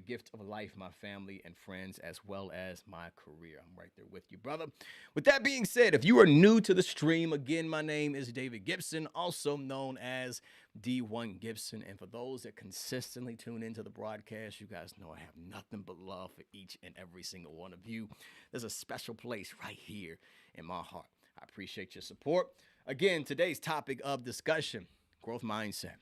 gift of life, my family and friends, as well as my career. I'm right there with you, brother. With that being said, if you are new to the stream, again, my name is David Gibson, also known as D1 Gibson. And for those that consistently tune into the broadcast, you guys know I have nothing but love for each and every single one of you. There's a special place right here in my heart. I appreciate your support. Again, today's topic of discussion, growth mindset,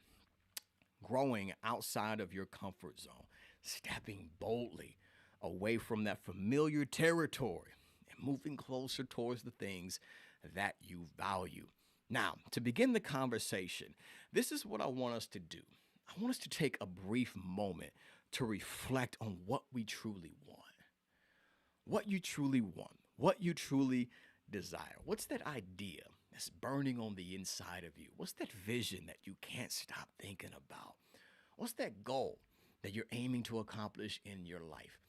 growing outside of your comfort zone, stepping boldly away from that familiar territory and moving closer towards the things that you value. Now, to begin the conversation, this is what I want us to do. I want us to take a brief moment to reflect on what we truly want. What you truly want, what you truly desire. What's that idea that's burning on the inside of you? What's that vision that you can't stop thinking about? What's that goal that you're aiming to accomplish in your life?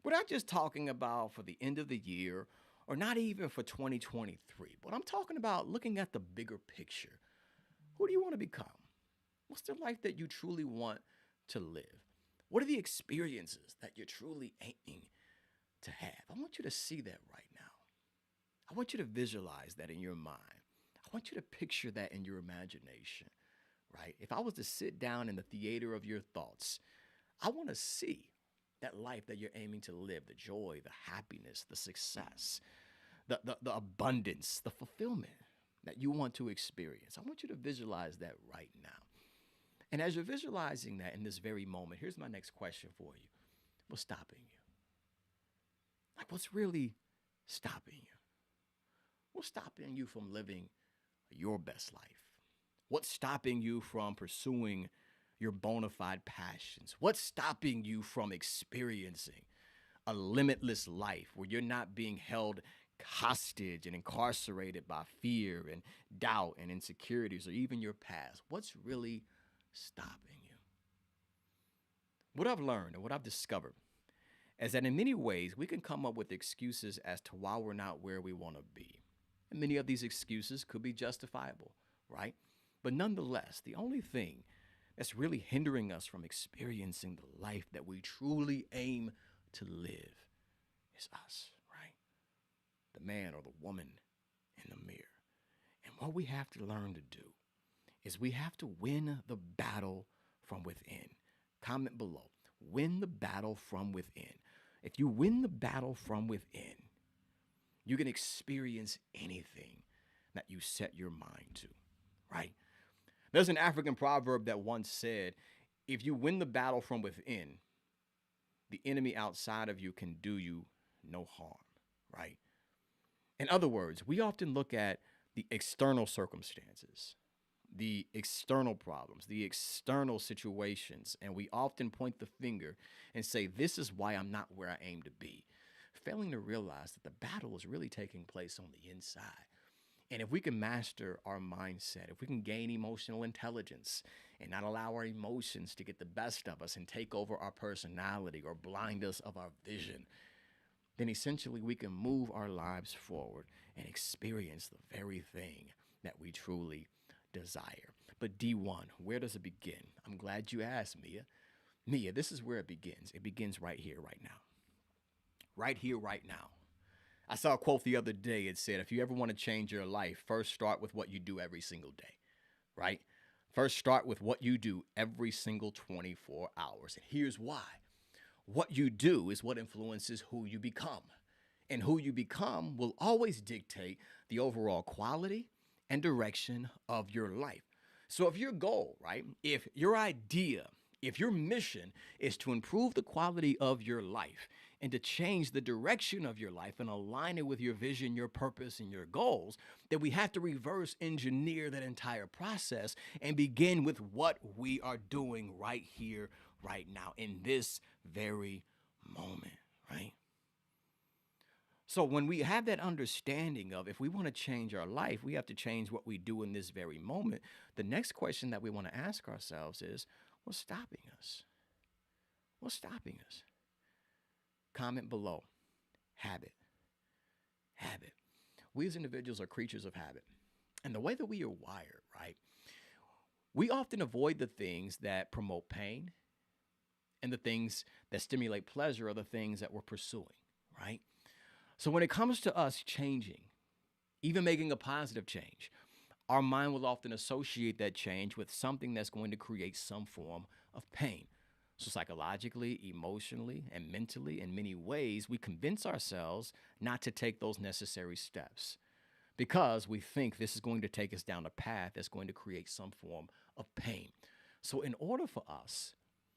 We're not just talking about for the end of the year or not even for 2023, but I'm talking about looking at the bigger picture. Who do you want to become? What's the life that you truly want to live? What are the experiences that you're truly aiming to have? I want you to see that right now. I want you to visualize that in your mind. I want you to picture that in your imagination, right? If I was to sit down in the theater of your thoughts, I want to see that life that you're aiming to live, the joy, the happiness, the success, the abundance, the fulfillment that you want to experience. I want you to visualize that right now. And as you're visualizing that in this very moment, here's my next question for you. What's stopping you? Like, what's really stopping you? What's stopping you from living your best life? What's stopping you from pursuing your bona fide passions? What's stopping you from experiencing a limitless life where you're not being held hostage and incarcerated by fear and doubt and insecurities or even your past? What's really stopping you? What I've learned and what I've discovered is that in many ways we can come up with excuses as to why we're not where we want to be. And many of these excuses could be justifiable, right? But nonetheless, the only thing that's really hindering us from experiencing the life that we truly aim to live is us, right? The man or the woman in the mirror. And what we have to learn to do is we have to win the battle from within. Comment below. Win the battle from within. If you win the battle from within, you can experience anything that you set your mind to, right? There's an African proverb that once said, if you win the battle from within, the enemy outside of you can do you no harm, right? In other words, we often look at the external circumstances, the external problems, the external situations, and we often point the finger and say, this is why I'm not where I aim to be, failing to realize that the battle is really taking place on the inside. And if we can master our mindset, if we can gain emotional intelligence and not allow our emotions to get the best of us and take over our personality or blind us of our vision, then essentially we can move our lives forward and experience the very thing that we truly desire. But D1, where does it begin? I'm glad you asked, Mia. Mia, this is where it begins. It begins right here, right now. Right here, right now. I saw a quote the other day. It said, if you ever want to change your life, first start with what you do every single day, right? First start with what you do every single 24 hours. And here's why. What you do is what influences who you become. And who you become will always dictate the overall quality and direction of your life. So if your goal, right, if your idea, if your mission is to improve the quality of your life and to change the direction of your life and align it with your vision, your purpose, and your goals, then we have to reverse engineer that entire process and begin with what we are doing right here, right now, in this very moment, right? So when we have that understanding of if we want to change our life, we have to change what we do in this very moment. The next question that we want to ask ourselves is, what's stopping us? What's stopping us? Comment below. Habit. Habit. We as individuals are creatures of habit. And the way that we are wired, right? We often avoid the things that promote pain And the things that stimulate pleasure are the things that we're pursuing, right? So when it comes to us changing, even making a positive change, our mind will often associate that change with something that's going to create some form of pain. So, psychologically, emotionally, and mentally, in many ways, we convince ourselves not to take those necessary steps because we think this is going to take us down a path that's going to create some form of pain. So, in order for us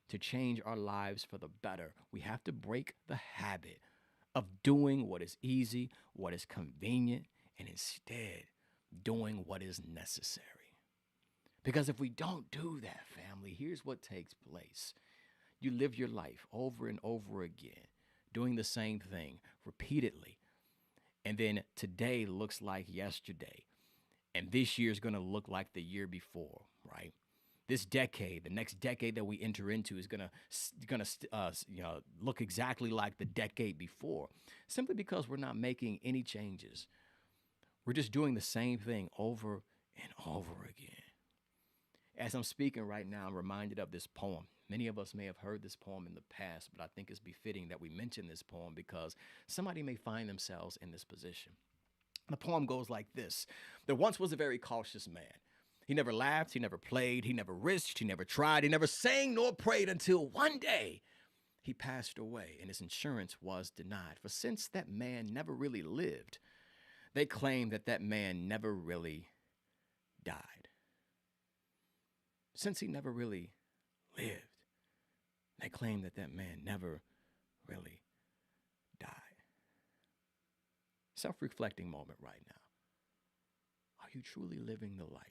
to change our lives for the better, we have to break the habit of doing what is easy, what is convenient, and instead doing what is necessary. Because if we don't do that, family, here's what takes place. You live your life over and over again, doing the same thing repeatedly. And then today looks like yesterday. And this year is going to look like the year before, right? This decade, the next decade that we enter into, is gonna look exactly like the decade before, simply because we're not making any changes. We're just doing the same thing over and over again. As I'm speaking right now, I'm reminded of this poem. Many of us may have heard this poem in the past, but I think it's befitting that we mention this poem because somebody may find themselves in this position. The poem goes like this. There once was a very cautious man. He never laughed, he never played, he never risked, he never tried, he never sang nor prayed until one day he passed away and his insurance was denied. For since that man never really lived, they claim that that man never really died. Since he never really lived, they claim that that man never really died. Self-reflecting moment right now. Are you truly living the life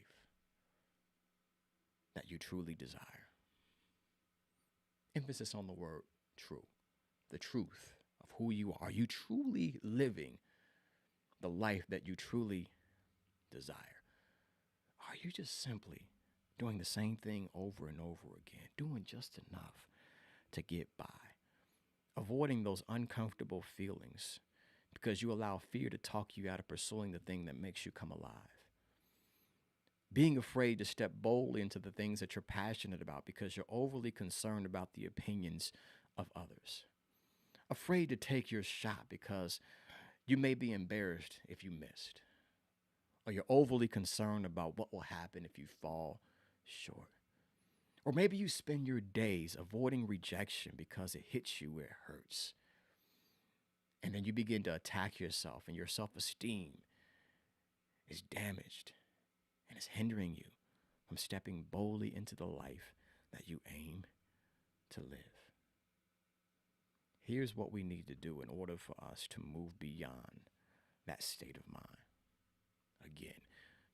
that you truly desire? Emphasis on the word true, the truth of who you are. Are you truly living the life that you truly desire? Are you just simply doing the same thing over and over again, doing just enough to get by, avoiding those uncomfortable feelings because you allow fear to talk you out of pursuing the thing that makes you come alive? Being afraid to step boldly into the things that you're passionate about because you're overly concerned about the opinions of others. Afraid to take your shot because you may be embarrassed if you missed. Or you're overly concerned about what will happen if you fall short. Or maybe you spend your days avoiding rejection because it hits you where it hurts. And then you begin to attack yourself and your self-esteem is damaged and is hindering you from stepping boldly into the life that you aim to live. Here's what we need to do in order for us to move beyond that state of mind. Again,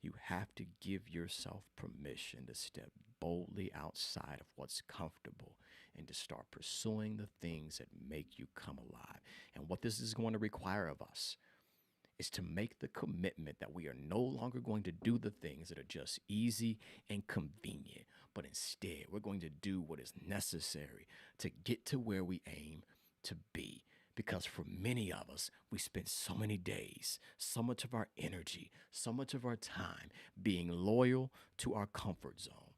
you have to give yourself permission to step boldly outside of what's comfortable and to start pursuing the things that make you come alive. And what this is going to require of us is to make the commitment that we are no longer going to do the things that are just easy and convenient, but instead we're going to do what is necessary to get to where we aim to be. Because for many of us, we spend so many days, so much of our energy, so much of our time being loyal to our comfort zone.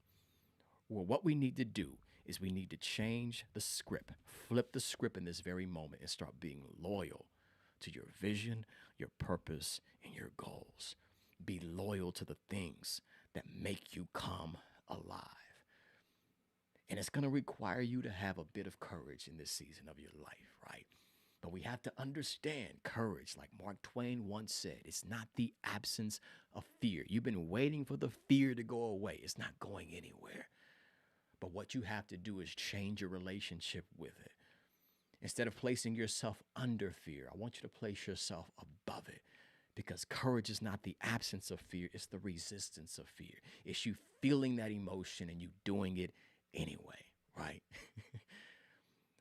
Well, what we need to do is we need to change the script, flip the script in this very moment and start being loyal to your vision, your purpose, and your goals. Be loyal to the things that make you come alive. And it's going to require you to have a bit of courage in this season of your life, right? But we have to understand courage, like Mark Twain once said, it's not the absence of fear. You've been waiting for the fear to go away. It's not going anywhere. But what you have to do is change your relationship with it. Instead of placing yourself under fear, I want you to place yourself above it. Because courage is not the absence of fear, it's the resistance of fear. It's you feeling that emotion and you doing it anyway, right?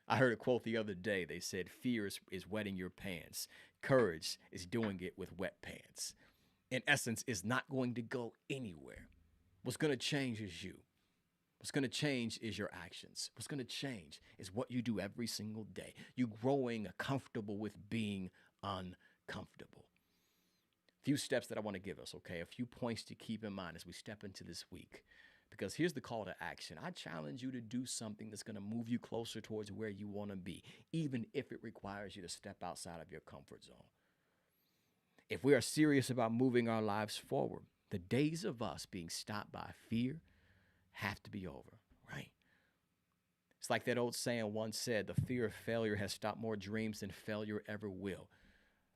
I heard a quote the other day. They said, fear is wetting your pants. Courage is doing it with wet pants. In essence, it's not going to go anywhere. What's going to change is you. What's going to change is your actions. What's going to change is what you do every single day. You growing comfortable with being uncomfortable. Few steps that I want to give us, okay? A few points to keep in mind as we step into this week. Because here's the call to action. I challenge you to do something that's going to move you closer towards where you want to be, even if it requires you to step outside of your comfort zone. If we are serious about moving our lives forward, the days of us being stopped by fear have to be over, right? It's like that old saying once said, the fear of failure has stopped more dreams than failure ever will.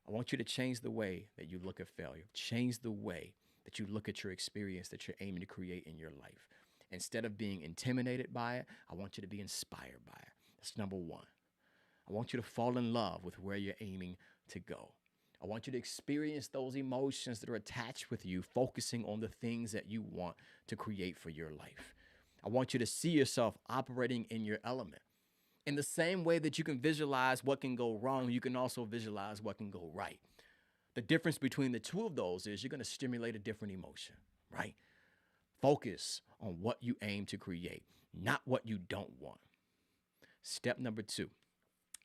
I want you to change the way that you look at failure. Change the way that you look at your experience that you're aiming to create in your life. Instead of being intimidated by it, I want you to be inspired by it. That's number one. I want you to fall in love with where you're aiming to go. I want you to experience those emotions that are attached with you, focusing on the things that you want to create for your life. I want you to see yourself operating in your element. In the same way that you can visualize what can go wrong, you can also visualize what can go right. The difference between the two of those is you're going to stimulate a different emotion, right? Focus on what you aim to create, not what you don't want. Step number two,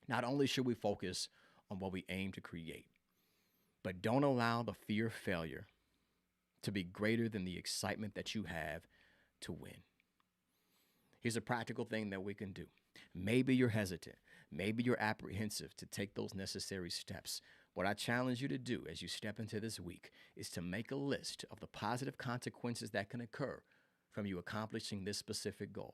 not only should we focus on what we aim to create, but don't allow the fear of failure to be greater than the excitement that you have to win. Here's a practical thing that we can do. Maybe you're hesitant. Maybe you're apprehensive to take those necessary steps. What I challenge you to do as you step into this week is to make a list of the positive consequences that can occur from you accomplishing this specific goal.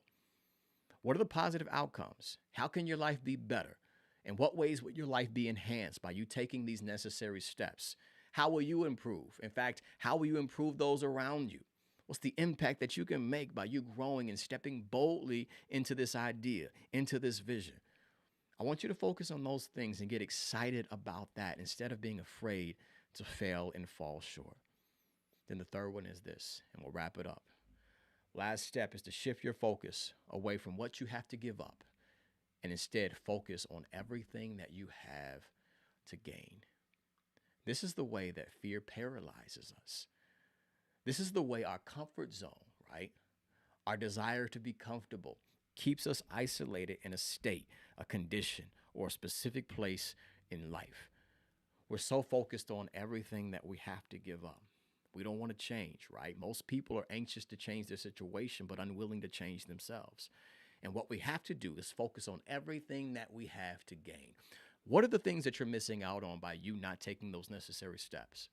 What are the positive outcomes? How can your life be better? In what ways would your life be enhanced by you taking these necessary steps? How will you improve? In fact, how will you improve those around you? What's the impact that you can make by you growing and stepping boldly into this idea, into this vision? I want you to focus on those things and get excited about that instead of being afraid to fail and fall short. Then the third one is this, and we'll wrap it up. Last step is to shift your focus away from what you have to give up and instead focus on everything that you have to gain. This is the way that fear paralyzes us. This is the way our comfort zone, right? Our desire to be comfortable keeps us isolated in a state, a condition, or a specific place in life. We're so focused on everything that we have to give up. We don't want to change, right? Most people are anxious to change their situation, but unwilling to change themselves. And what we have to do is focus on everything that we have to gain. What are the things that you're missing out on by you not taking those necessary steps?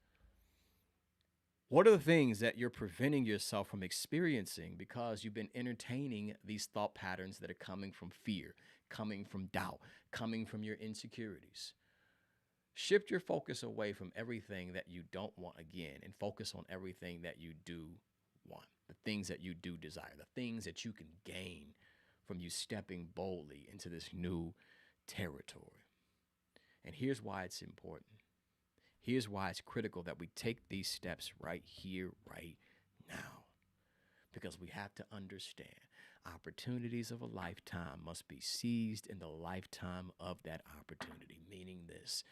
What are the things that you're preventing yourself from experiencing because you've been entertaining these thought patterns that are coming from fear, coming from doubt, coming from your insecurities? Shift your focus away from everything that you don't want again and focus on everything that you do want, the things that you do desire, the things that you can gain from you stepping boldly into this new territory. And here's why it's important. Here's why it's critical that we take these steps right here, right now. Because we have to understand opportunities of a lifetime must be seized in the lifetime of that opportunity. Meaning this,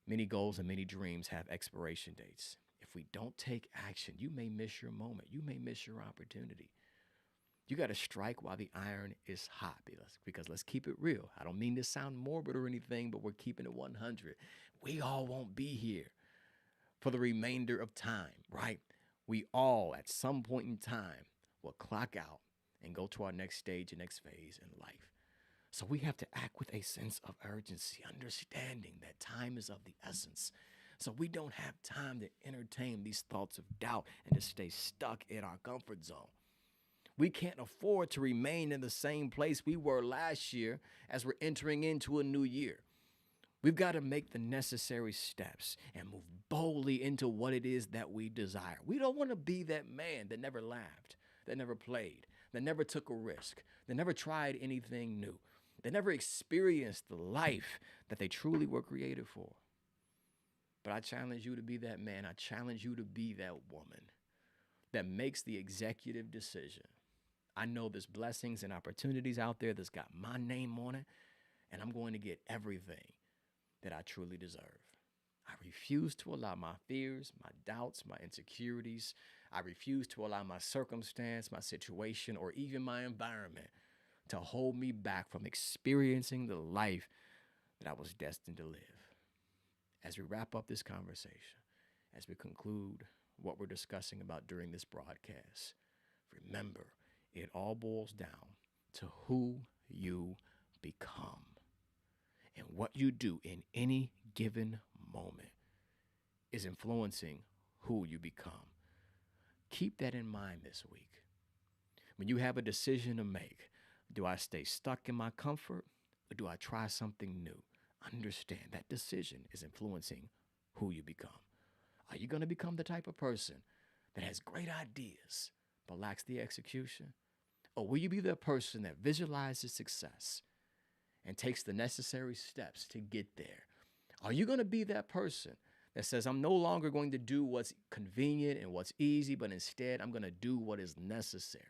many goals and many dreams have expiration dates. If we don't take action, you may miss your moment. You may miss your opportunity. You got to strike while the iron is hot because let's keep it real. I don't mean to sound morbid or anything, but we're keeping it 100. We all won't be here for the remainder of time, right? We all, at some point in time, will clock out and go to our next stage and next phase in life. So we have to act with a sense of urgency, understanding that time is of the essence. So we don't have time to entertain these thoughts of doubt and to stay stuck in our comfort zone. We can't afford to remain in the same place we were last year as we're entering into a new year. We've got to make the necessary steps and move boldly into what it is that we desire. We don't want to be that man that never laughed, that never played, that never took a risk, that never tried anything new, that never experienced the life that they truly were created for. But I challenge you to be that man. I challenge you to be that woman that makes the executive decision. I know there's blessings and opportunities out there that's got my name on it, and I'm going to get everything that I truly deserve. I refuse to allow my fears, my doubts, my insecurities. I refuse to allow my circumstance, my situation, or even my environment to hold me back from experiencing the life that I was destined to live. As we wrap up this conversation, as we conclude what we're discussing about during this broadcast, Remember, it all boils down to who you become. And what you do in any given moment is influencing who you become. Keep that in mind this week. When you have a decision to make, do I stay stuck in my comfort or do I try something new? Understand that decision is influencing who you become. Are you going to become the type of person that has great ideas but lacks the execution? Or will you be the person that visualizes success and takes the necessary steps to get there? Are you going to be that person that says, I'm no longer going to do what's convenient and what's easy, but instead I'm going to do what is necessary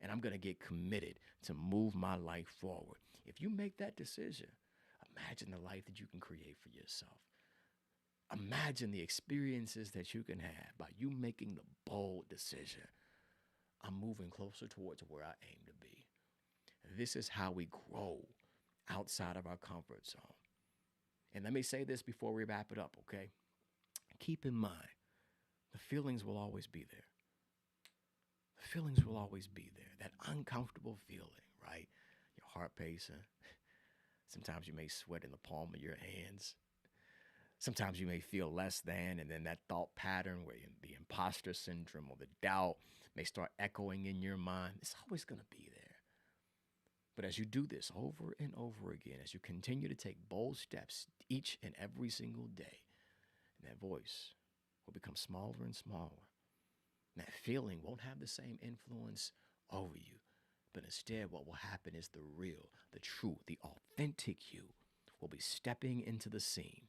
and I'm going to get committed to move my life forward? If you make that decision, imagine the life that you can create for yourself. Imagine the experiences that you can have by you making the bold decision. I'm moving closer towards where I aim to be. This is how we grow outside of our comfort zone. And let me say this before we wrap it up, okay? Keep in mind, the feelings will always be there. The feelings will always be there. That uncomfortable feeling, right? Your heart pacing. Sometimes you may sweat in the palm of your hands. Sometimes you may feel less than, and then that thought pattern where the imposter syndrome or the doubt may start echoing in your mind. It's always going to be there. But as you do this over and over again, as you continue to take bold steps each and every single day, that voice will become smaller and smaller. And that feeling won't have the same influence over you. But instead, what will happen is the real, the true, the authentic you will be stepping into the scene.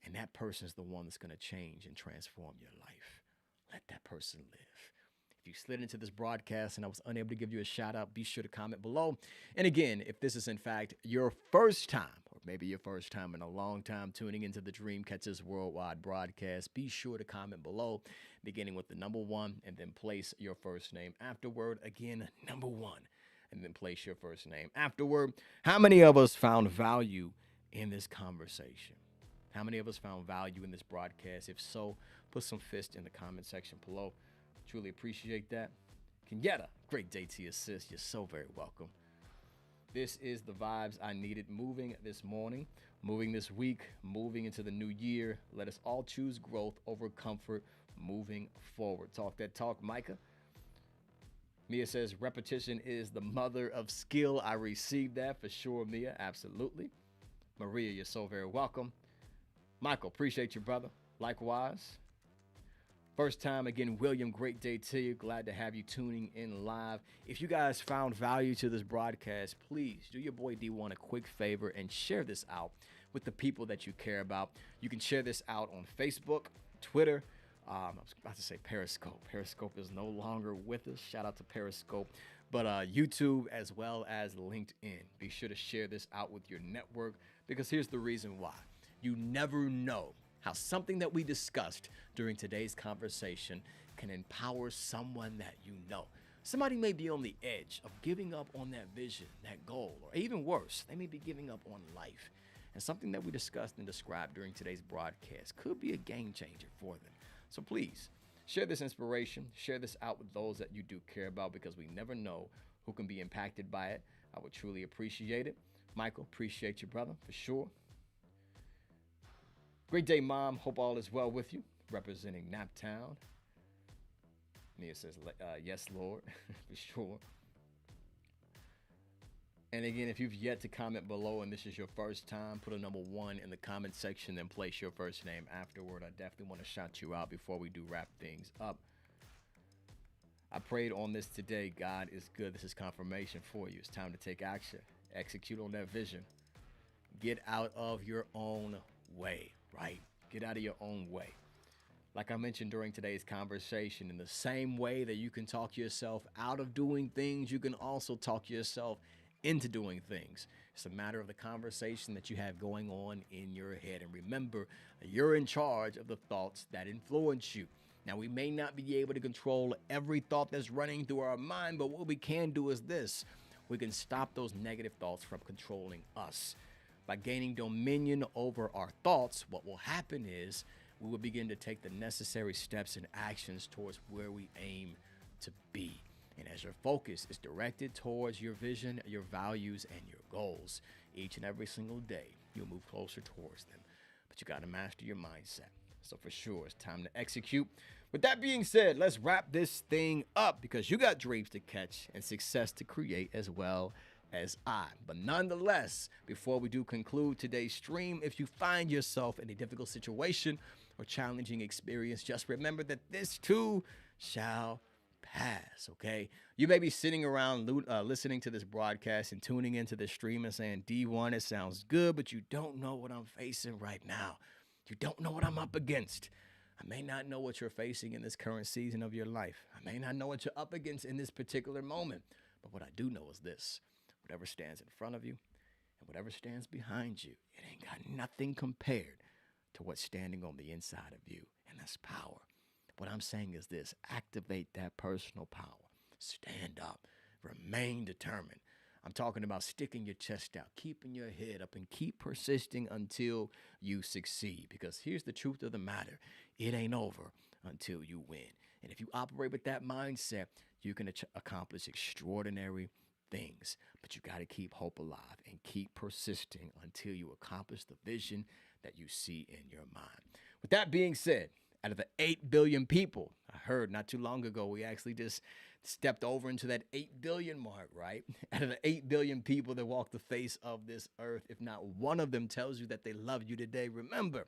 And that person is the one that's going to change and transform your life. Let that person live. If you slid into this broadcast and I was unable to give you a shout out, be sure to comment below. And again, if this is in fact your first time, or maybe your first time in a long time tuning into the Dreamcatchers Worldwide broadcast, be sure to comment below, beginning with the number 1 and then place your first name afterward. Again, number 1 and then place your first name afterward. How many of us found value in this conversation? How many of us found value in this broadcast? If so, put some fist in the comment section below. Truly appreciate that. Kenyatta, great day to you, sis. You're so very welcome. This is the vibes I needed moving this morning, moving this week, moving into the new year. Let us all choose growth over comfort moving forward. Talk that talk, Micah. Mia says repetition is the mother of skill. I received that for sure, Mia. Absolutely. Maria, you're so very welcome. Michael, appreciate you, brother. Likewise. First time, again, William, great day to you. Glad to have you tuning in live. If you guys found value to this broadcast, please do your boy D1 a quick favor and share this out with the people that you care about. You can share this out on Facebook, Twitter. I was about to say Periscope. Periscope is no longer with us. Shout out to Periscope. But YouTube as well as LinkedIn. Be sure to share this out with your network because here's the reason why. You never know how something that we discussed during today's conversation can empower someone that you know. Somebody may be on the edge of giving up on that vision, that goal, or even worse, they may be giving up on life. And something that we discussed and described during today's broadcast could be a game changer for them. So please, share this inspiration, share this out with those that you do care about because we never know who can be impacted by it. I would truly appreciate it. Michael, appreciate you, brother, for sure. Great day, Mom. Hope all is well with you. Representing Naptown. Mia says, yes, Lord, for sure. And again, if you've yet to comment below and this is your first time, put a number 1 in the comment section, then place your first name afterward. I definitely want to shout you out before we do wrap things up. I prayed on this today. God is good. This is confirmation for you. It's time to take action. Execute on that vision. Get out of your own way. Right? Get out of your own way. Like I mentioned during today's conversation, in the same way that you can talk yourself out of doing things, you can also talk yourself into doing things. It's a matter of the conversation that you have going on in your head. And remember, you're in charge of the thoughts that influence you. Now, we may not be able to control every thought that's running through our mind, but what we can do is this. We can stop those negative thoughts from controlling us. By gaining dominion over our thoughts, what will happen is we will begin to take the necessary steps and actions towards where we aim to be. And as your focus is directed towards your vision, your values, and your goals, each and every single day, you'll move closer towards them. But you got to master your mindset. So for sure, it's time to execute. With that being said, let's wrap this thing up because you got dreams to catch and success to create as well as I. But nonetheless, before we do conclude today's stream, if you find yourself in a difficult situation or challenging experience, just remember that this too shall pass, okay? You may be sitting around listening to this broadcast and tuning into this stream and saying, D1, it sounds good, but you don't know what I'm facing right now. You don't know what I'm up against. I may not know what you're facing in this current season of your life. I may not know what you're up against in this particular moment. But what I do know is this. Whatever stands in front of you and whatever stands behind you, it ain't got nothing compared to what's standing on the inside of you, and that's power. What I'm saying is this. Activate that personal power. Stand up. Remain determined. I'm talking about sticking your chest out, keeping your head up, and keep persisting until you succeed. Because here's the truth of the matter. It ain't over until you win. And if you operate with that mindset, you can accomplish extraordinary things. But you got to keep hope alive and keep persisting until you accomplish the vision that you see in your mind. With that being said, out of the 8 billion people, I heard not too long ago, we actually just stepped over into that 8 billion mark, right? Out of the 8 billion people that walk the face of this earth, if not one of them tells you that they love you today, remember,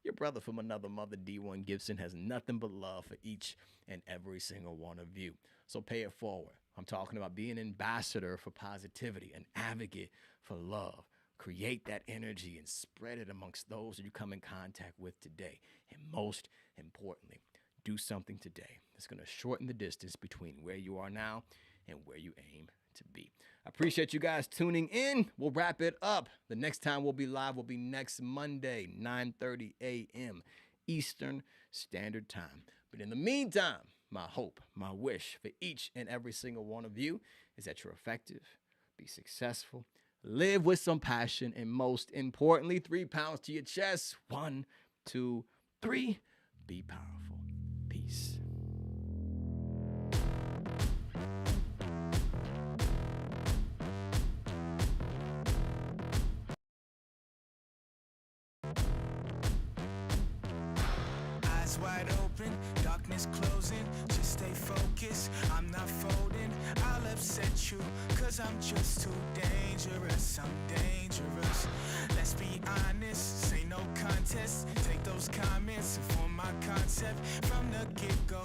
your brother from another mother, D1 Gibson, has nothing but love for each and every single one of you. So pay it forward. I'm talking about being an ambassador for positivity, an advocate for love. Create that energy and spread it amongst those that you come in contact with today. And most importantly, do something today that's going to shorten the distance between where you are now and where you aim to be. I appreciate you guys tuning in. We'll wrap it up. The next time we'll be live will be next Monday, 9:30 a.m. Eastern Standard Time. But in the meantime, my hope, my wish for each and every single one of you is that you're effective, be successful, live with some passion, and most importantly, 3 pounds to your chest. 1, 2, 3. Be powerful. Peace. Eyes wide open, darkness closing. Just stay focused, I'm not folding. I'll upset you, cause I'm just too dangerous. I'm dangerous. Let's be honest, say no contest. Take those comments and form my concept from the get-go.